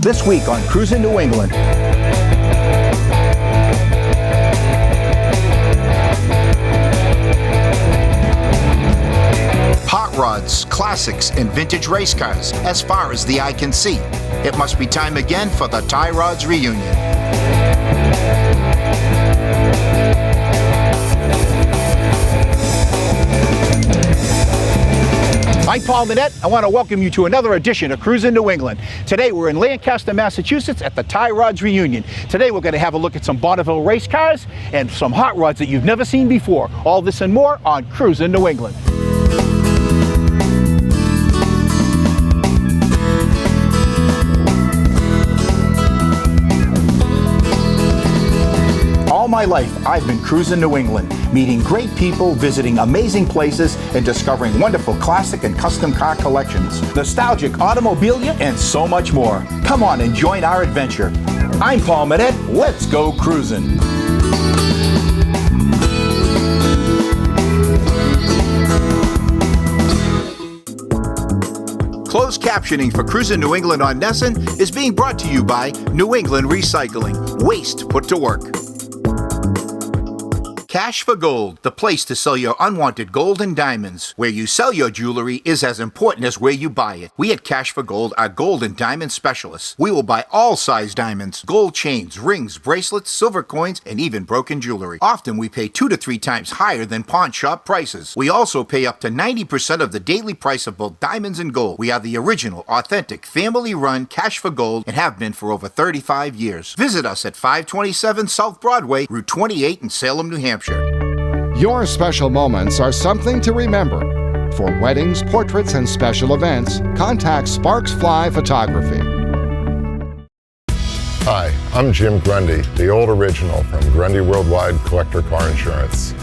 This week on Cruisin' New England. Hot rods, classics, and vintage race cars as far as the eye can see. It must be time again for the Tie Rods reunion. I'm Paul Minette. I want to welcome you to another edition of Cruisin' New England. Today we're in Lancaster, Massachusetts at the Tie Rods reunion. Today we're going to have a look at some Bonneville race cars and some hot rods that you've never seen before. All this and more on Cruisin' New England. All my life, I've been cruising New England, meeting great people, visiting amazing places, and discovering wonderful classic and custom car collections, nostalgic automobilia, and so much more. Come on and join our adventure. I'm Paul Minette. Let's go cruising. Closed captioning for Cruisin' New England on Nesson is being brought to you by New England Recycling. Waste put to work. Cash for Gold, the place to sell your unwanted gold and diamonds. Where you sell your jewelry is as important as where you buy it. We at Cash for Gold are gold and diamond specialists. We will buy all size diamonds, gold chains, rings, bracelets, silver coins, and even broken jewelry. Often we pay 2 to 3 times higher than pawn shop prices. We also pay up to 90% of the daily price of both diamonds and gold. We are the original, authentic, family-run Cash for Gold and have been for over 35 years. Visit us at 527 South Broadway, Route 28 in Salem, New Hampshire. Your special moments are something to remember. For weddings, portraits, and special events, contact Sparks Fly Photography. Hi, I'm Jim Grundy, the old original from Grundy Worldwide Collector Car Insurance.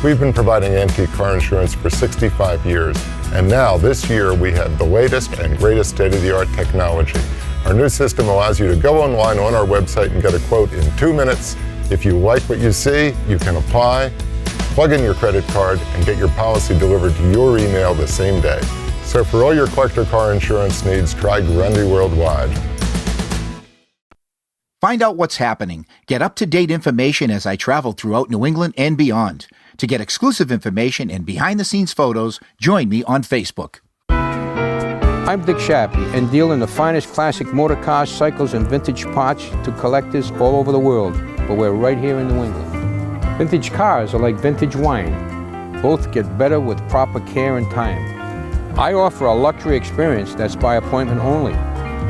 We've been providing antique car insurance for 65 years, and now this year we have the latest and greatest state-of-the-art technology. Our new system allows you to go online on our website and get a quote in 2 minutes. If you like what you see, you can apply, plug in your credit card, and get your policy delivered to your email the same day. So for all your collector car insurance needs, try Grundy Worldwide. Find out what's happening. Get up-to-date information as I travel throughout New England and beyond. To get exclusive information and behind-the-scenes photos, join me on Facebook. I'm Dick Shappy and deal in the finest classic motor cars, cycles, and vintage parts to collectors all over the world, but we're right here in New England. Vintage cars are like vintage wine. Both get better with proper care and time. I offer a luxury experience that's by appointment only.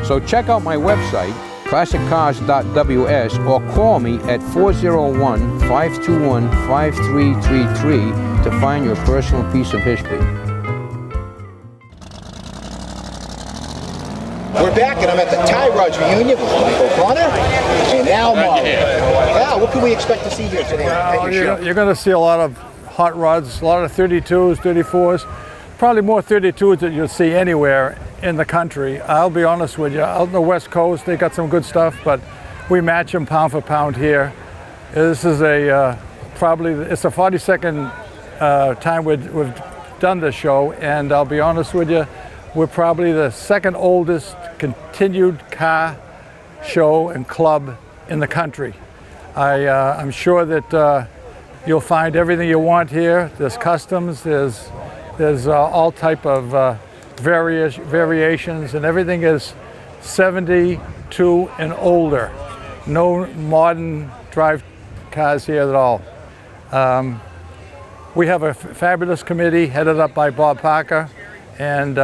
So check out my website, classiccars.ws, or call me at 401-521-5333 to find your personal piece of history. We're back, and I'm at the Tie Rods reunion with Michael Connor and Al Marley. Al, what can we expect to see here today? You're going to see a lot of hot rods, a lot of 32s, 34s, probably more 32s than you'll see anywhere in the country. I'll be honest with you, out on the West Coast, they got some good stuff, but we match them pound for pound here. This is it's the 42nd time we've done this show, and I'll be honest with you, we're probably the second oldest continued car show and club in the country. I'm sure that you'll find everything you want here. There's customs, there's all type of variations, and everything is 72 and older. No modern drive cars here at all. We have a fabulous committee headed up by Bob Parker, and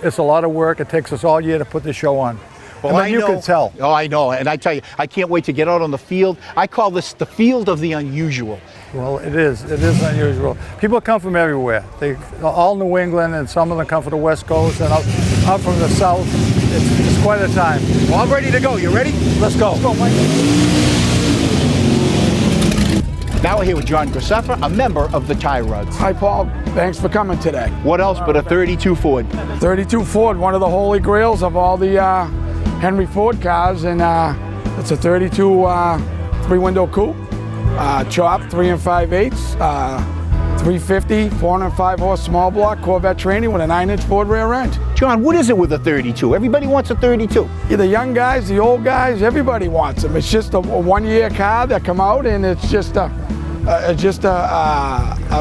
it's a lot of work. It takes us all year to put the show on. Well, you can tell. Oh, I know. And I tell you, I can't wait to get out on the field. I call this the field of the unusual. Well, it is. It is unusual. People come from everywhere. They all New England, and some of them come from the West Coast and out from the South. It's quite a time. Well, I'm ready to go. You ready? Let's go. Let's go, Mike. Now we're here with John Graceffa, a member of the Tie Rods. Hi, Paul. Thanks for coming today. What else but a 32 Ford? 32 Ford, one of the holy grails of all the Henry Ford cars, and it's a 32 three-window coupe, chop 3 5/8, 350, 405 horse small block Corvette training with a 9-inch Ford rear end. John, what is it with a 32? Everybody wants a 32. Yeah, the young guys, the old guys, everybody wants them. It's just a one-year car that come out, and it's just a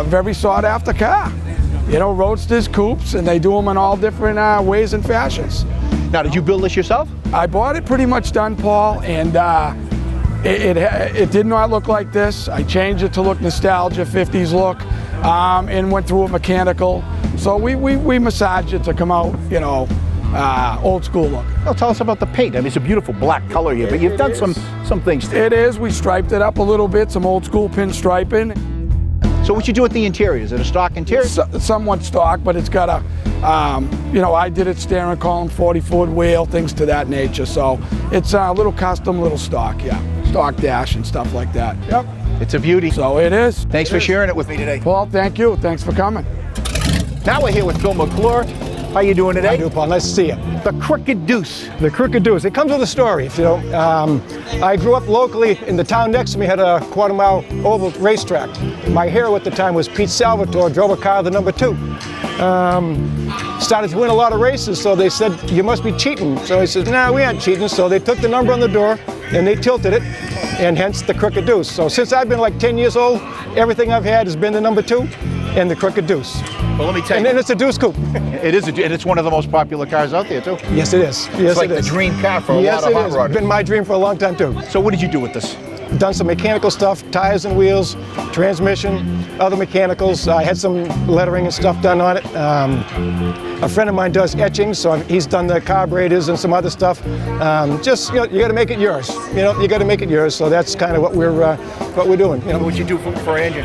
very sought-after car. You know, roadsters, coupes, and they do them in all different ways and fashions. Now, did you build this yourself? I bought it pretty much done, Paul, and it did not look like this. I changed it to look nostalgia, 50s look, and went through a mechanical. So we massaged it to come out, you know, old school look. Well, tell us about the paint. I mean, it's a beautiful black color here, but you've done some things. It is. We striped it up a little bit, some old school pinstriping. So what you do with the interior? Is it a stock interior? Somewhat stock, but it's got a, you know, I did it steering column, 40-foot wheel, things to that nature. So it's a little custom, little stock, yeah. Stock dash and stuff like that. Yep. It's a beauty. So it is. Thanks for sharing it with me today. Paul, thank you. Thanks for coming. Now we're here with Phil McClure. How you doing today? How you doing, Paul? Nice to see you. The Crooked Deuce. The Crooked Deuce. It comes with a story, you know. I grew up locally in the town next to me, had a quarter-mile oval racetrack. My hero at the time was Pete Salvatore, drove a car, the number 2. Started to win a lot of races, so they said, you must be cheating. So he says, nah, we aren't cheating. So they took the number on the door and they tilted it, and hence the Crooked Deuce. So since I've been like 10 years old, everything I've had has been the number 2 and the Crooked Deuce. Well, let me tell you. And then it's a Deuce Coupe. It is, and it's one of the most popular cars out there, too. Yes, it is. Yes, it's like it is. the dream car for a yes, lot of hot it is. rodders. It's been my dream for a long time, too. So what did you do with this? Done some mechanical stuff, tires and wheels, transmission, other mechanicals. I had some lettering and stuff done on it. A friend of mine does etching, so he's done the carburetors and some other stuff. Just, you know, you got to make it yours. You know, you got to make it yours. So that's kind of what we're doing. You know, What you do for engine?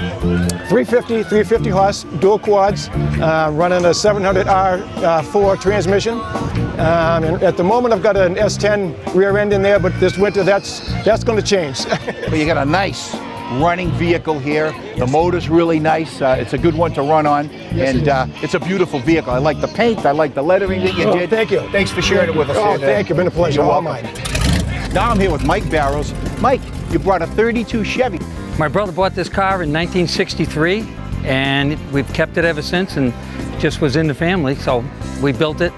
350 horse, dual quads, running a 700R4 transmission. And at the moment, I've got an S10 rear end in there, but this winter, that's going to change. But you got a nice running vehicle here. The motor's really nice. It's a good one to run on, and it's a beautiful vehicle. I like the paint. I like the lettering that you did. Thank you. Thanks for sharing it with us. Oh, today. thank you. Been a pleasure. You're All welcome. mine. Now I'm here with Mike Barrows. Mike, you brought a 32 Chevy. My brother bought this car in 1963, and we've kept it ever since, and just was in the family. So we built it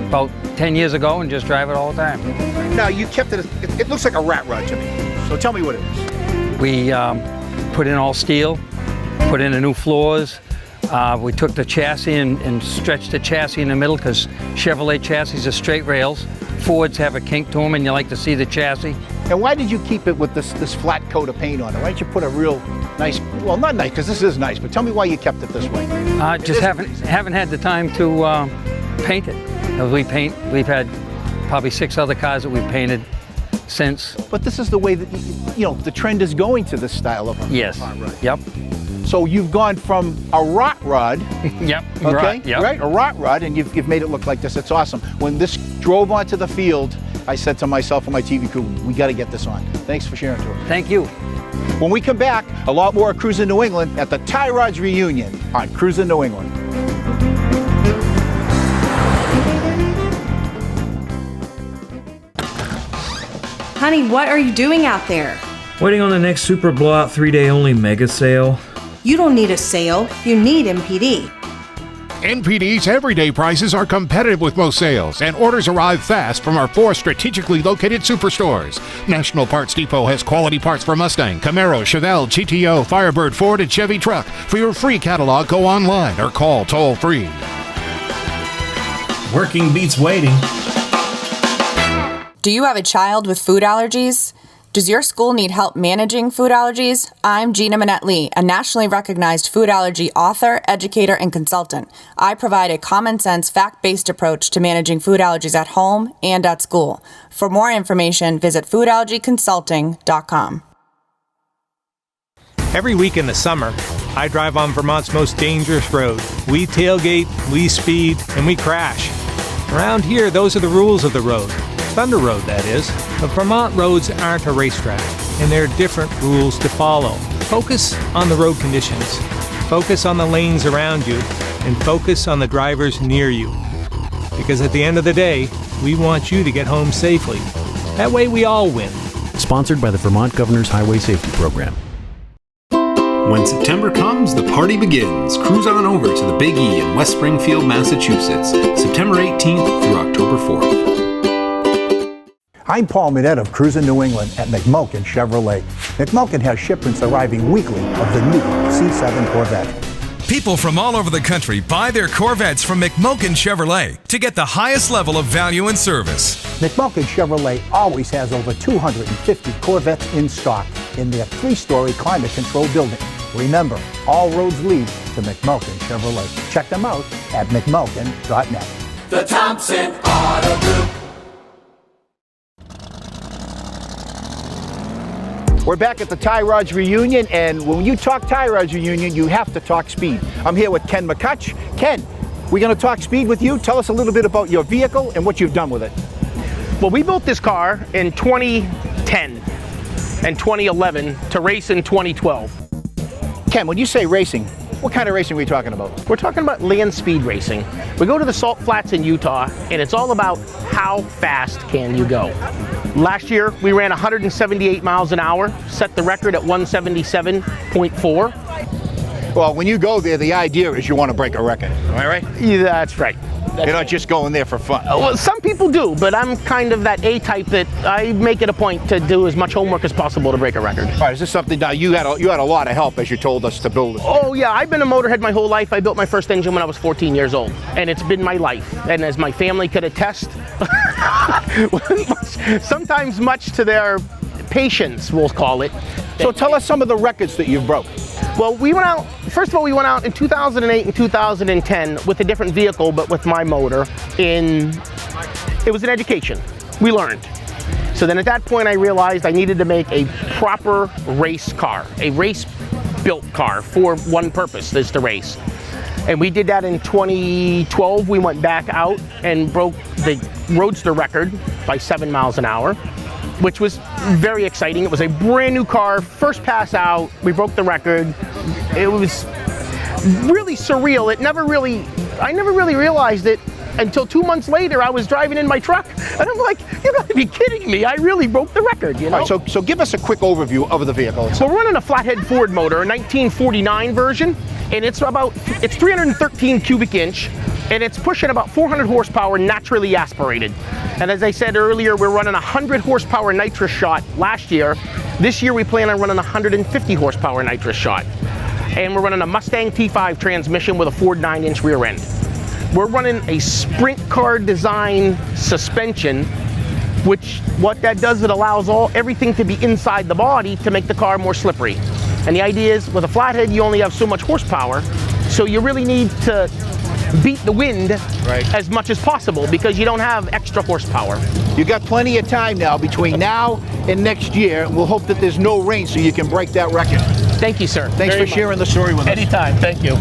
about 10 years ago and just drive it all the time. Now you kept it. It looks like a rat rod to me. So tell me what it is. We put in all steel, put in the new floors. We took the chassis and stretched the chassis in the middle, because Chevrolet chassis are straight rails. Fords have a kink to them, and you like to see the chassis. And why did you keep it with this flat coat of paint on it? Why didn't you put a real nice, well, not nice, because this is nice, but tell me why you kept it this way. Just haven't had the time to paint it. We've had probably 6 other cars that we've painted since. But this is the way that, you know, the trend is going to this style of Yes. hot rod. Yep. So you've gone from a rot rod, Yep. okay, Right. Yep. right, a rot rod, and you've made it look like this. It's awesome. When this drove onto the field, I said to myself and my TV crew, we got to get this on. Thanks for sharing it to us. Thank you. When we come back, a lot more Cruisin' New England at the Tie Rods reunion on Cruisin' New England. Honey, what are you doing out there? Waiting on the next super blowout 3-day only mega sale. You don't need a sale, you need MPD. NPD's everyday prices are competitive with most sales, and orders arrive fast from our 4 strategically located superstores. National Parts Depot has quality parts for Mustang, Camaro, Chevelle, GTO, Firebird, Ford, and Chevy truck. For your free catalog, go online or call toll-free. Working beats waiting. Do you have a child with food allergies? Does your school need help managing food allergies? I'm Gina Minette-Lee, a nationally recognized food allergy author, educator, and consultant. I provide a common-sense, fact-based approach to managing food allergies at home and at school. For more information, visit foodallergyconsulting.com. Every week in the summer, I drive on Vermont's most dangerous road. We tailgate, we speed, and we crash. Around here, those are the rules of the road. Thunder Road, that is. But Vermont roads aren't a racetrack, and there are different rules to follow. Focus on the road conditions. Focus on the lanes around you, and focus on the drivers near you. Because at the end of the day, we want you to get home safely. That way we all win. Sponsored by the Vermont Governor's Highway Safety Program. When September comes, the party begins. Cruise on over to the Big E in West Springfield, Massachusetts, September 18th through October 4th. I'm Paul Minette of Cruisin New England at McMulkin Chevrolet. McMulkin has shipments arriving weekly of the new C7 Corvette. People from all over the country buy their Corvettes from McMulkin Chevrolet to get the highest level of value and service. McMulkin Chevrolet always has over 250 Corvettes in stock in their 3-story climate-controlled building. Remember, all roads lead to McMulkin Chevrolet. Check them out at mcmulkin.net. The Thompson Auto Group. We're back at the Tie Rods reunion, and when you talk Tie Rods reunion, you have to talk speed. I'm here with Ken McCutch. Ken, we're going to talk speed with you. Tell us a little bit about your vehicle and what you've done with it. Well, we built this car in 2010 and 2011 to race in 2012. Ken, when you say racing, what kind of racing are we talking about? We're talking about land speed racing. We go to the Salt Flats in Utah, and it's all about how fast can you go. Last year, we ran 178 miles an hour, set the record at 177.4. Well, when you go there, the idea is you want to break a record, am I right? Yeah, that's right. You're not just going there for fun. Well, some people do, but I'm kind of that A-type that I make it a point to do as much homework as possible to break a record. All right, is this something now you had a lot of help as you told us to build it? Oh yeah, I've been a motorhead my whole life. I built my first engine when I was 14 years old, and it's been my life. And as my family could attest, sometimes much to their patience, we'll call it. So tell us some of the records that you've broke. Well, we went out in 2008 and 2010 with a different vehicle, but with my motor. It was an education. We learned. So then at that point I realized I needed to make a proper race car, a race-built car for one purpose, is to race. And we did that in 2012. We went back out and broke the Roadster record by 7 miles an hour, which was very exciting. It was a brand new car, first pass out, we broke the record. It was really surreal. I never really realized it until 2 months later. I was driving in my truck and I'm like, you gotta be kidding me, I really broke the record, you know? All right, so give us a quick overview of the vehicle. So we're running a flathead Ford motor, a 1949 version, and it's 313 cubic inch, and it's pushing about 400 horsepower naturally aspirated. And as I said earlier, we're running a 100 horsepower nitrous shot last year. This year we plan on running a 150 horsepower nitrous shot. And we're running a Mustang T5 transmission with a Ford 9-inch rear end. We're running a sprint car design suspension, which what that does, it allows everything to be inside the body to make the car more slippery. And the idea is, with a flathead, you only have so much horsepower, so you really need to beat the wind as much as possible because you don't have extra horsepower. You got plenty of time now between now and next year. We'll hope that there's no rain so you can break that record. Thank you, sir. Thanks for sharing the story with us. Anytime, thank you.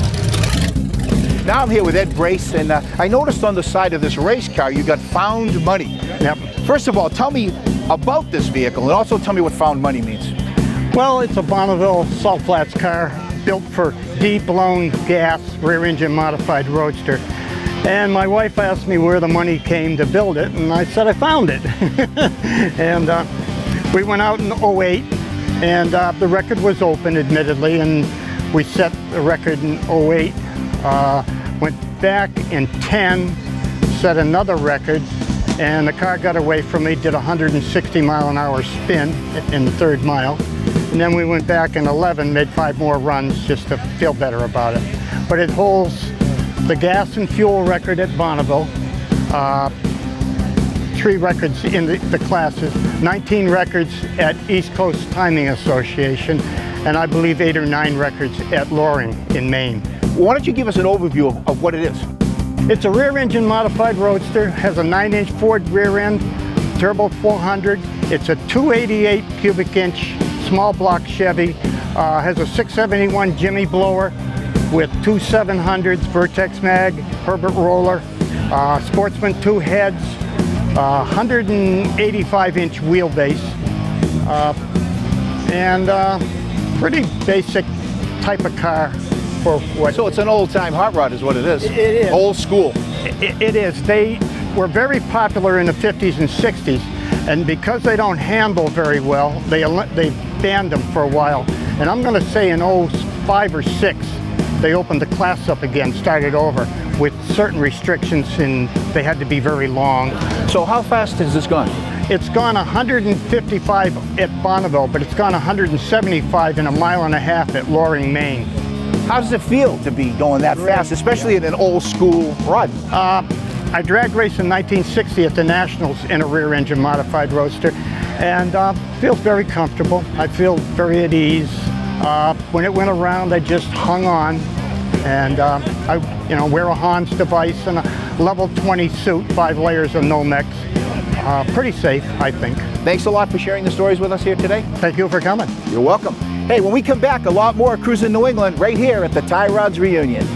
Now I'm here with Ed Brace, and I noticed on the side of this race car you got found money. Now, first of all, tell me about this vehicle and also tell me what found money means. Well, it's a Bonneville Salt Flats car built for deep-blown gas, rear-engine modified roadster. And my wife asked me where the money came to build it, and I said I found it. And we went out in 08, and the record was open, admittedly, and we set the record in 08. Went back in 10, set another record, and the car got away from me, did a 160 mile an hour spin in the third mile. And then we went back in 11, made 5 more runs just to feel better about it. But it holds the gas and fuel record at Bonneville, 3 records in the classes, 19 records at East Coast Timing Association, and I believe 8 or 9 records at Loring in Maine. Why don't you give us an overview of what it is? It's a rear-engine modified roadster, has a 9-inch Ford rear end, turbo 400. It's a 288 cubic inch small block Chevy, has a 671 Jimmy blower with 2 700s, Vertex mag, Herbert roller, Sportsman 2 heads, 185-inch wheelbase, and pretty basic type of car for what. So it's an old-time hot rod is what it is. It is. Old school. It is. They were very popular in the 50s and 60s, and because they don't handle very well, they banned them for a while. And I'm going to say in 05 5 or 6, they opened the class up again, started over with certain restrictions, and they had to be very long. So how fast has this gone? It's gone 155 at Bonneville, but it's gone 175 in a mile and a half at Loring, Maine. How does it feel to be going that fast, especially in an old school run? I drag raced in 1960 at the Nationals in a rear engine modified roadster, and feels very comfortable. I feel very at ease. When it went around, I just hung on, and I wear a Hans device and a level 20 suit, 5 layers of Nomex. Pretty safe, I think. Thanks a lot for sharing the stories with us here today. Thank you for coming. You're welcome. Hey, when we come back, a lot more Cruisin' New England right here at the Tie Rods Reunion.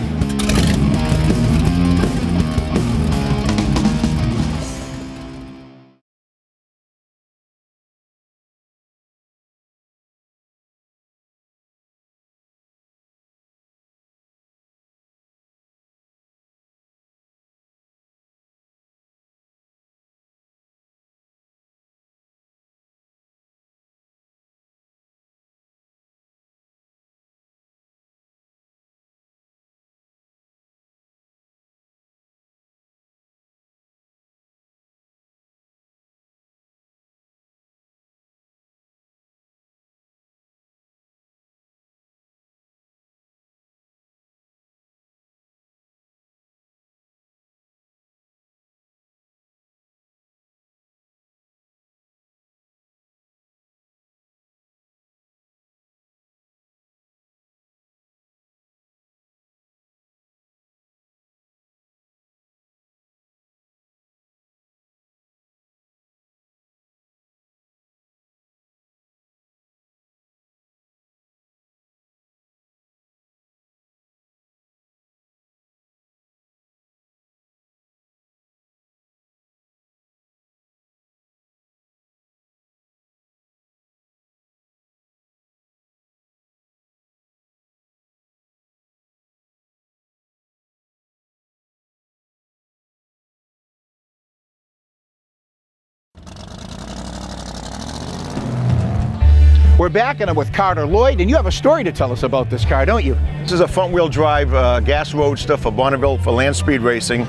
We're back, and I'm with Carter Lloyd, and you have a story to tell us about this car, don't you? This is a front-wheel drive gas roadster for Bonneville for land speed racing.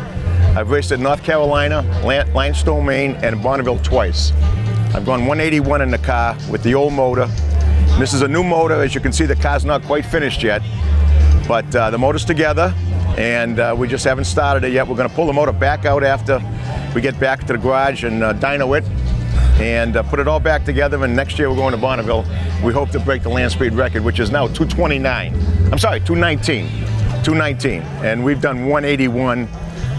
I've raced at North Carolina, Limestone, Maine, and Bonneville twice. I've gone 181 in the car with the old motor. This is a new motor. As you can see, the car's not quite finished yet, but the motor's together, and we just haven't started it yet. We're going to pull the motor back out after we get back to the garage and dyno it, and put it all back together, and next year we're going to Bonneville. We hope to break the land speed record, which is now 229. I'm sorry, 219. 219, and we've done 181.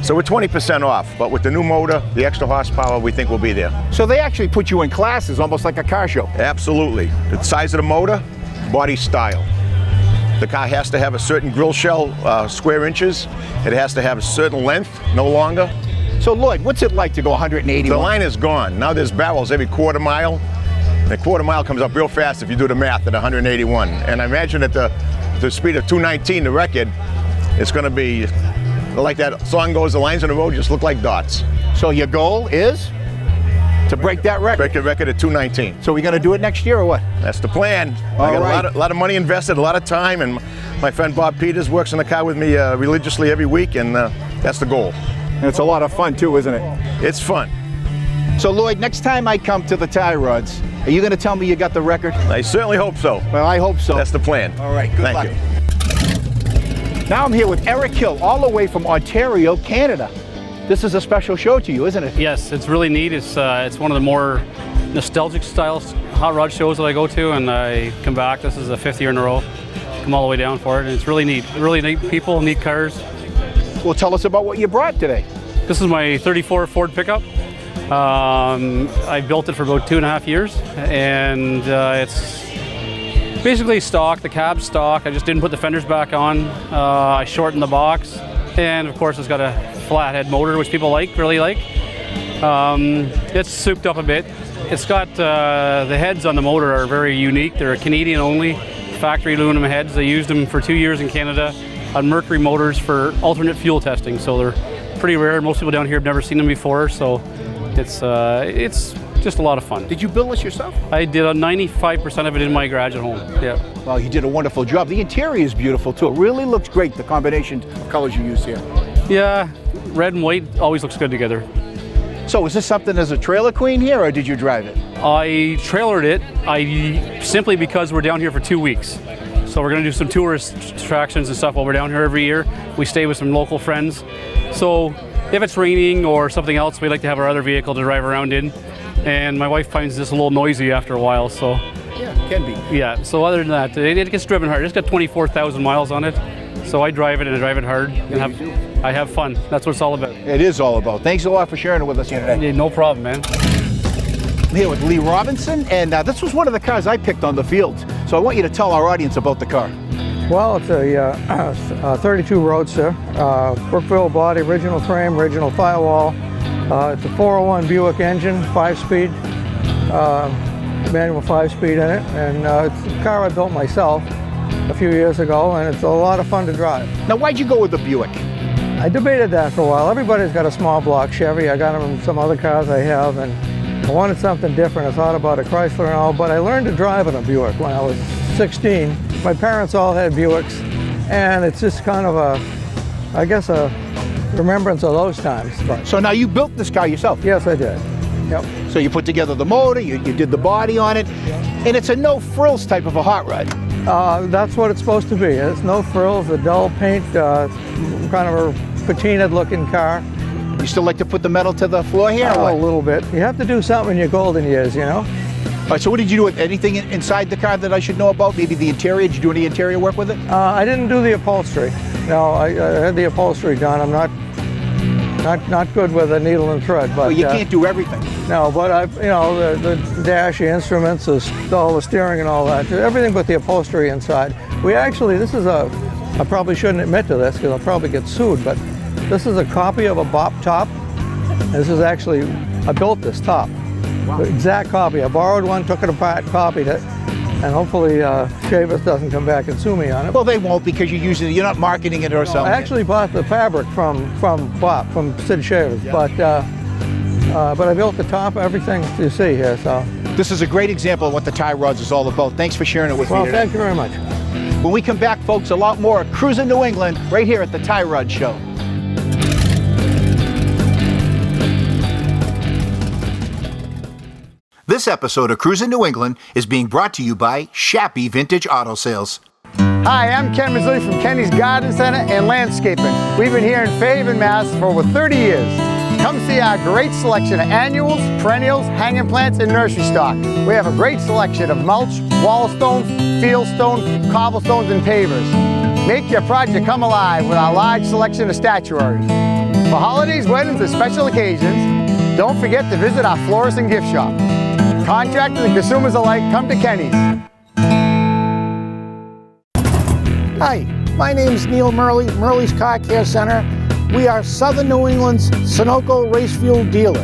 So we're 20% off, but with the new motor, the extra horsepower, we think we'll be there. So they actually put you in classes, almost like a car show. Absolutely. The size of the motor, body style. The car has to have a certain grill shell, square inches. It has to have a certain length, no longer. So Lloyd, what's it like to go 181? The line is gone. Now there's barrels every quarter mile. And a quarter mile comes up real fast if you do the math at 181. And I imagine at the speed of 219, the record, it's going to be like that song goes, the lines on the road just look like dots. So your goal is to break that record? Break the record at 219. So we're going to do it next year or what? That's the plan. I got a lot of money invested, a lot of time, and my friend Bob Peters works in the car with me religiously every week, and that's the goal. And it's a lot of fun too, isn't it? It's fun. So Lloyd, next time I come to the Tie Rods, are you going to tell me you got the record? I certainly hope so. Well, I hope so. That's the plan. All right, good luck. Thank you. Now I'm here with Eric Hill, all the way from Ontario, Canada. This is a special show to you, isn't it? Yes, it's really neat. It's one of the more nostalgic style hot rod shows that I go to, and I come back. This is the 5th year in a row. Come all the way down for it, and it's really neat. Really neat people, neat cars. Well, tell us about what you brought today. This is my 34 Ford pickup. I built it for about 2.5 years, and it's basically stock. The cab's stock. I just didn't put the fenders back on. I shortened the box, and of course it's got a flathead motor, which people really like. It's souped up a bit. It's got the heads on the motor are very unique. They're Canadian only, factory aluminum heads. They used them for 2 years in Canada on Mercury motors for alternate fuel testing. So they're pretty rare. Most people down here have never seen them before. So it's just a lot of fun. Did you build this yourself? I did 95% of it in my garage at home. Yeah. Well, you did a wonderful job. The interior is beautiful too. It really looks great, the combination of colors you use here. Yeah, red and white always looks good together. So is this something as a trailer queen here, or did you drive it? I trailered it, simply because we're down here for 2 weeks. So we're gonna do some tourist attractions and stuff while we're down here every year. We stay with some local friends. So if it's raining or something else, we like to have our other vehicle to drive around in. And my wife finds this a little noisy after a while, so. Yeah, it can be. Yeah, so other than that, it gets driven hard. It's got 24,000 miles on it. So I drive it and I drive it hard. And I have fun. That's what it's all about. It is all about. Thanks a lot for sharing it with us here today. Yeah, no problem, man. I'm here with Lee Robinson, and this was one of the cars I picked on the field. So I want you to tell our audience about the car. Well, it's a 32 Roadster, Brookville body, original frame, original firewall. It's a 401 Buick engine, 5-speed, manual 5-speed in it, and it's a car I built myself a few years ago, and it's a lot of fun to drive. Now, why'd you go with the Buick? I debated that for a while. Everybody's got a small block Chevy. I got them in some other cars I have, and I wanted something different. I thought about a Chrysler and all, but I learned to drive in a Buick when I was 16. My parents all had Buicks, and it's just kind of a remembrance of those times. But. So now you built this car yourself? Yes, I did. Yep. So you put together the motor, you did the body on it, and it's a no-frills type of a hot rod. That's what it's supposed to be. It's no frills, a dull paint, kind of a patinaed looking car. You still like to put the metal to the floor here? A little bit. You have to do something in your golden years, you know? All right, so what did you do with anything inside the car that I should know about? Maybe the interior? Did you do any interior work with it? I didn't do the upholstery. No, I had the upholstery done. I'm not good with a needle and thread. But well, you can't do everything. No, but the dash, the instruments, all the steering and all that, everything but the upholstery inside. I probably shouldn't admit to this because I'll probably get sued, but this is a copy of a Bop top. This is actually, I built this top. Wow. The exact copy. I borrowed one, took it apart, copied it, and hopefully Chavis doesn't come back and sue me on it. Well, they won't because you're not marketing it or something. I actually bought the fabric from Bop, from Sid Chavis, yeah. But I built the top, everything you see here. So this is a great example of what the tie rods is all about. Thanks for sharing it with me today. Well, thank you very much. When we come back, folks, a lot more Cruisin' New England right here at the Tie Rod Show. This episode of Cruisin' New England is being brought to you by Shappy Vintage Auto Sales. Hi, I'm Ken Mazzilli from Kenny's Garden Center and Landscaping. We've been here in Fairhaven, Mass. for over 30 years. Come see our great selection of annuals, perennials, hanging plants, and nursery stock. We have a great selection of mulch, wall stone, field stone, cobblestones, and pavers. Make your project come alive with our large selection of statuary. For holidays, weddings, and special occasions, don't forget to visit our florist and gift shop. Contractors and consumers alike, come to Kenny's. Hi, my name is Neil Murley, Murley's Car Care Center. We are Southern New England's Sunoco race fuel dealer.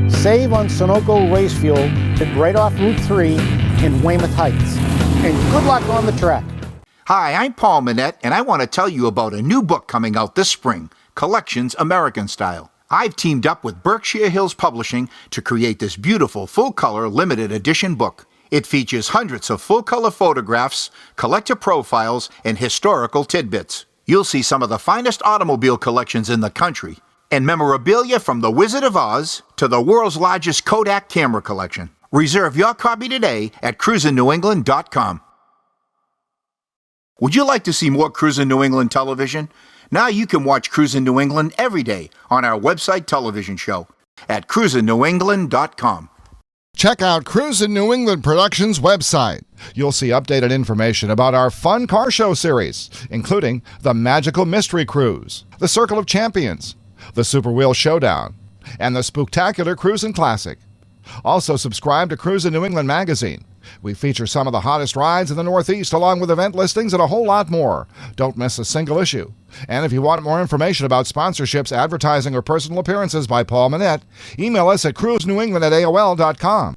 Save on Sunoco race fuel right off Route 3 in Weymouth Heights. And good luck on the track. Hi, I'm Paul Manette, and I want to tell you about a new book coming out this spring, Collections American Style. I've teamed up with Berkshire Hills Publishing to create this beautiful full-color limited edition book. It features hundreds of full-color photographs, collector profiles, and historical tidbits. You'll see some of the finest automobile collections in the country, and memorabilia from The Wizard of Oz to the world's largest Kodak camera collection. Reserve your copy today at cruisinnewengland.com. Would you like to see more Cruisin' New England television? Now you can watch Cruisin' New England every day on our website television show at cruisinnewengland.com. Check out Cruisin' New England Productions' website. You'll see updated information about our fun car show series, including the Magical Mystery Cruise, the Circle of Champions, the Super Wheel Showdown, and the Spooktacular Cruisin' Classic. Also subscribe to Cruisin' New England magazine. We feature some of the hottest rides in the Northeast along with event listings and a whole lot more. Don't miss a single issue. And if you want more information about sponsorships, advertising, or personal appearances by Paul Manette, email us at cruisenewengland@aol.com.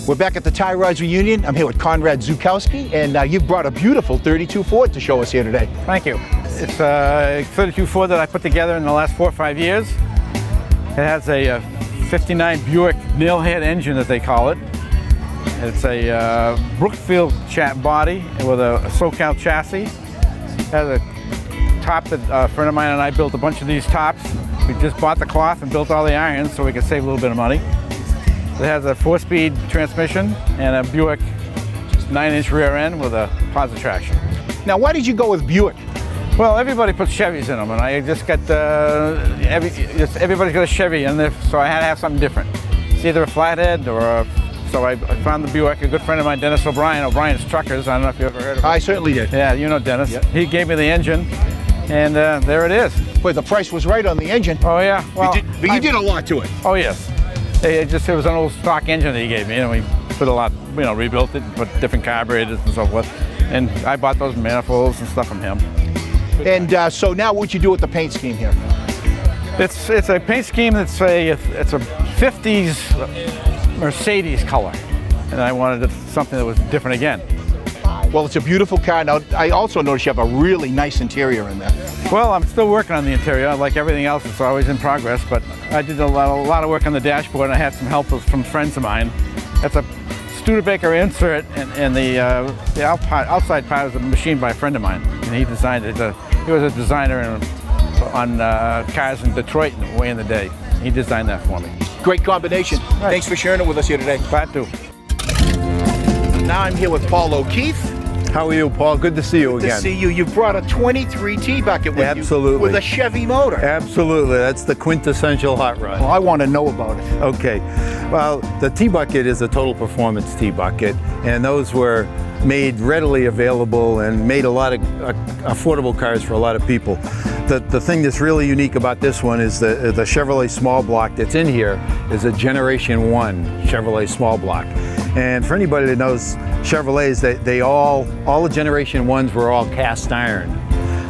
We're back at the Tie Rods reunion. I'm here with Conrad Zukowski, and you've brought a beautiful 32 Ford to show us here today. Thank you. It's a 32 Ford that I put together in the last 4 or 5 years. It has a 59 Buick nailhead engine that they call it. It's a Brookfield body with a SoCal chassis. It has a top that a friend of mine and I built a bunch of these tops. We just bought the cloth and built all the irons so we could save a little bit of money. It has a 4-speed transmission and a Buick 9-inch rear end with a positive traction. Now, why did you go with Buick? Well, everybody puts Chevys in them, and I just got everybody's got a Chevy in there, so I had to have something different. It's either a flathead or a, so I found the Buick. A good friend of mine, Dennis O'Brien's Truckers. I don't know if you ever heard of him. I certainly did. Yeah, you know Dennis. Yep. He gave me the engine, and there it is. Boy, the price was right on the engine. Oh yeah. Well, you did a lot to it. Oh yes. It was an old stock engine that he gave me, and we put a lot, rebuilt it and put different carburetors and so forth. And I bought those manifolds and stuff from him. And so now what'd you do with the paint scheme here? It's a paint scheme that's it's a 50s Mercedes color, and I wanted something that was different again. Well, it's a beautiful car. Now, I also noticed you have a really nice interior in there. Well, I'm still working on the interior. Like everything else, it's always in progress, but I did a lot of work on the dashboard, and I had some help from friends of mine. That's a Studebaker insert, and the outside part is a machine by a friend of mine, and he designed it. He was a designer on cars in Detroit way in the day. He designed that for me. Great combination. Right. Thanks for sharing it with us here today. Glad to. Now I'm here with Paul O'Keefe. How are you, Paul? Good to see you again. Good to see you. You brought a 23 T-bucket with Absolutely. you with a Chevy motor. Absolutely. That's the quintessential hot rod. Well, I want to know about it. Okay. Well, the T-bucket is a total performance T-bucket, and those were made readily available and made a lot of affordable cars for a lot of people. The thing that's really unique about this one is the Chevrolet small block that's in here is a Generation 1 Chevrolet small block. And for anybody that knows Chevrolets, all the Generation 1s were all cast iron.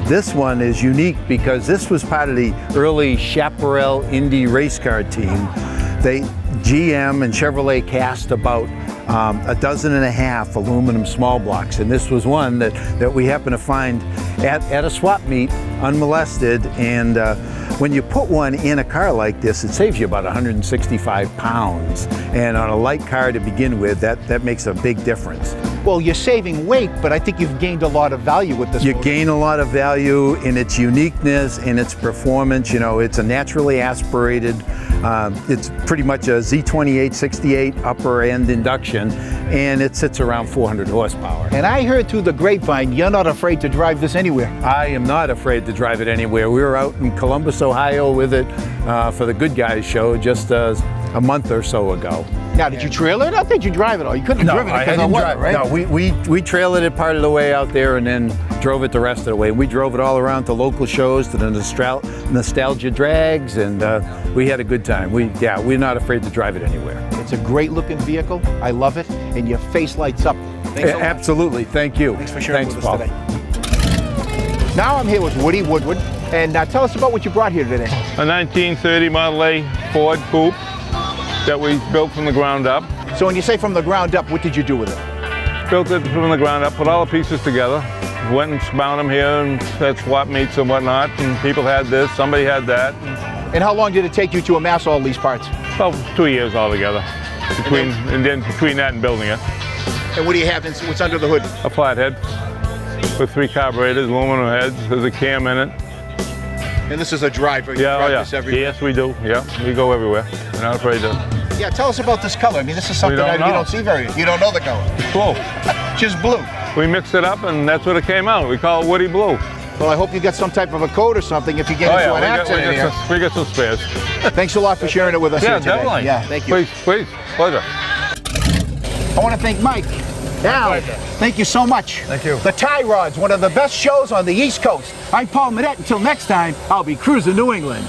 This one is unique because this was part of the early Chaparral Indy race car team. GM and Chevrolet cast about 12.5 aluminum small blocks, and this was one that we happened to find at a swap meet unmolested, and when you put one in a car like this, it saves you about 165 pounds, and on a light car to begin with, that makes a big difference. Well, you're saving weight, but I think you've gained a lot of value with this. You gain a lot of value in its uniqueness, in its performance. It's a naturally aspirated, it's pretty much a Z28 68 upper end induction, and it sits around 400 horsepower. And I heard through the grapevine, you're not afraid to drive this anywhere. I am not afraid to drive it anywhere. We were out in Columbus, Ohio with it for the Good Guys show just a month or so ago. Now, did you trailer it? I think you drive it all. You couldn't have driven it because of the weather, right? No, we trailered it part of the way out there and then drove it the rest of the way. We drove it all around to local shows, to the nostalgia drags, and we had a good time. We're not afraid to drive it anywhere. It's a great looking vehicle. I love it, and your face lights up. Thanks so much. Absolutely. Thank you. Thanks for sharing with Paul. us today. Now I'm here with Woody Woodward, and tell us about what you brought here today. A 1930 Model A Ford coupe that we built from the ground up. So when you say from the ground up, what did you do with it? Built it from the ground up, put all the pieces together, went and bound them here and had swap meets and whatnot, and people had this, somebody had that. And how long did it take you to amass all these parts? About 2 years altogether, between that and building it. And what do you have, what's under the hood? A flathead with 3 carburetors, aluminum heads, there's a cam in it. And this is a driver. You drive this everywhere. Yes, we do. Yeah, we go everywhere. We're not afraid to. Yeah, tell us about this color. I mean, this is something that you don't see very. You don't know the color. It's blue. Just blue. We mixed it up, and that's what it came out. We call it Woody Blue. Well, I hope you got some type of a code or something if you get into an accident here. We got some spares. Thanks a lot for sharing it with us here today. Definitely. Yeah, thank you. Please. Pleasure. I want to thank Mike. Al, thank you so much. Thank you. The Tie Rod's one of the best shows on the East Coast. I'm Paul Medette. Until next time, I'll be cruising New England.